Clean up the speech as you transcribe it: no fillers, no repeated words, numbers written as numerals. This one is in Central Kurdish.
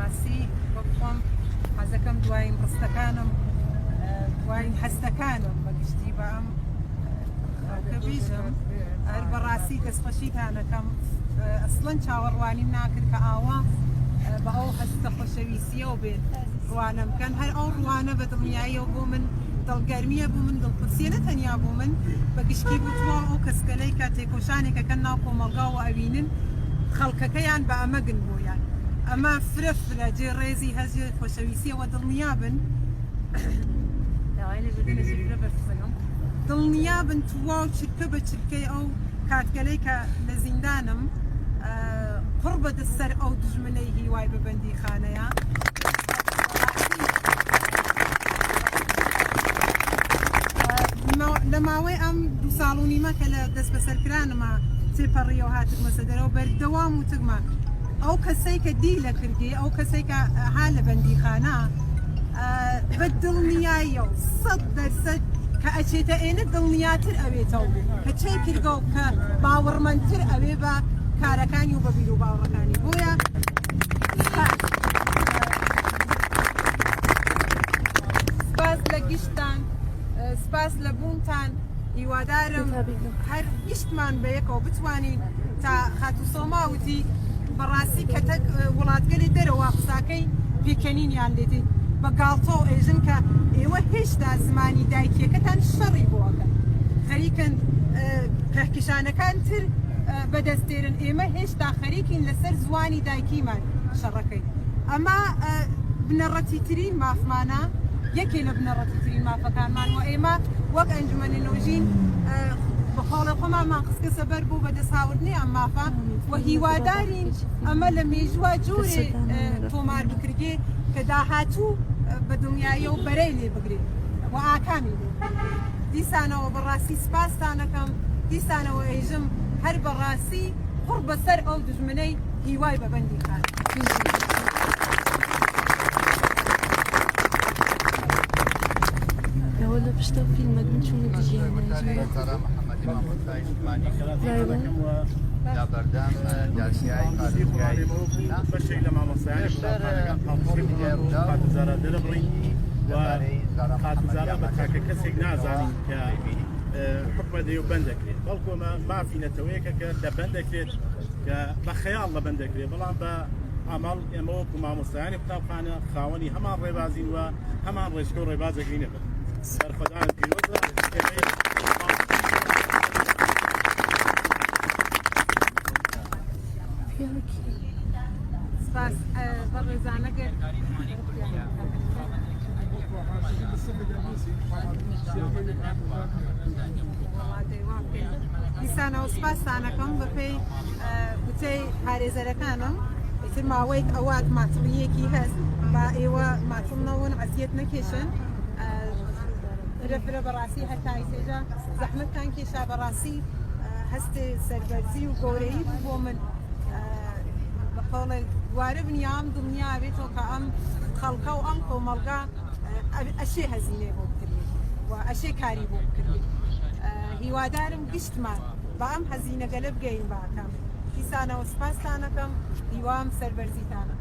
بەڕاستی بخۆم حەزەکەم دوایین ڕستەکانم دوایین هەستەکانم بەگشتی بە ئەم کە بیژم هەر بەڕاستی دەستخۆشیتانەکەم ئەسڵەن چاوەڕوانیم ناکرد کە ئاوا بە ئەو هەستە خۆشەویستیەوە بێت ڕوانە بکەن هەر ئەو ڕوانە بە دڵنیاییەوە بۆ من دڵگەرمیە بوو من دڵقورسیە نەتەنیا بوو من بە گشتی بووتوە ئەو کەسکەلەی کە تێکۆشانێکەکەن ناو کۆمەڵگا و ئەوینن خەڵکەکەیان بە ئەمە گن بۆیان ئەمە فرە جێ ڕێزی هەزی خۆشەویستیەوە دڵنیا بن دڵنیا بن تووا و چرکە بە چرکەی ئەو کاتگەلەی کە لە زیندانم قڕ بەدەسەر ئەو دژمنەی هیوای ببەندی خانەیە لە ماوەی ئەم دو ساڵ و نیمە کە لە دەست بەسەرکرانمە تێپەڕیەوە هاتمە سەدەرەوە بەردەوام وتگمە ئەو کەسەی کە دی لە کردی ئەو کەسێک کە ها لە بەندیخانە بە دڵنیاییە و 100% کە ئەچێتە ئێنە دڵنیاتر ئەوێتەوە کە چی کردگە و کە باوەڕمەندتر ئەوێ بە کارەکانی و بەبیر و باوەڕەکانی بۆیە سپاس لە گشتان سپاس لە بوونتان هیوادارم هەر گشتمان بە یەکەوە بتوانین تا خاتوسۆماوتی بەڕاستی کە تەک وڵاتگەلی دەرەوە قساکەی پێکەنینیان لێتی بە گاڵتۆ ئێژن کە ئێوە هێشتا زمانی دایکیەکەتان شەڕی بۆەکەن خەریکن کەهکشانەکان تر بەدەستێرن ئێمە هێشتا خەریکین لەسەر زوانی دایکیمان شەڕەکەی ئەمە بنەڕەتی ترین مافمانە یەکێ لە بنەڕەتی ترین مافەکانمان و ئێمە وەک ئەنجومەنی نۆژین بەخۆڵە خۆمانمان قسکە سەبەر بوو بەدەساوردنی ئەم مافە و هیوادارین ئەمە لە مێژووە جوورێ تۆمار بکرگێ کە داهاتوو بە دڵنیاییە و بەرەی لێ بگرێت و ئاکامی لێ دیسانەوە بەڕاستی سپاستانەکەم دیسانەوە ئێژم هەر بەڕاستی قڕ بەسەر ئەو دژمنەی هیوای بەبەندی خان ولا بشتغل في المدن شو نتيجة ترى محمد إمام الثاني لا بردان جالسياي قادسياي بشي لما مصاري قاد وزارة دلبري وقاد وزارة بتاكا كسيك نازاني كحكمة ديو بندكري بلكو ما في نتويكا كبندكري كبخيال لبندكري بلان بعمل يموك وما مصاري بتابخانة خاوني همان ريبازين وهمان ريشكو ريبازك لينبت سرخدان الكيلوزة سپاس بەڕێزانەگەر دیسانەوە سپاسانەکەم بەپێی وتەی پارێزەرەکانم ئیتر ماوەیەک ئەوات ماتڵیەکی هەست با ئێوە ماتڵنەوەن عەزیەت نەکێشن فرە بەڕاستی هەتای سێجا زەحمەتتان کێشا بەڕاستی هەستێ سەربەرزی و گەورەی بۆ من بەقەڵێ دوارە بنیام دڵنیا بێتەوە کە ئەم خەڵکە و ئەم کۆمەڵگا ئەشێ هەزینێ بۆ بکردێ و ئەشێ کاری بۆ بکردێ هیوادارم گشتمان بە ئەم هەزینەگەلە بگەین باکەم دیسانەوە سپاستانەکەم هیوام سەربەرزیتانە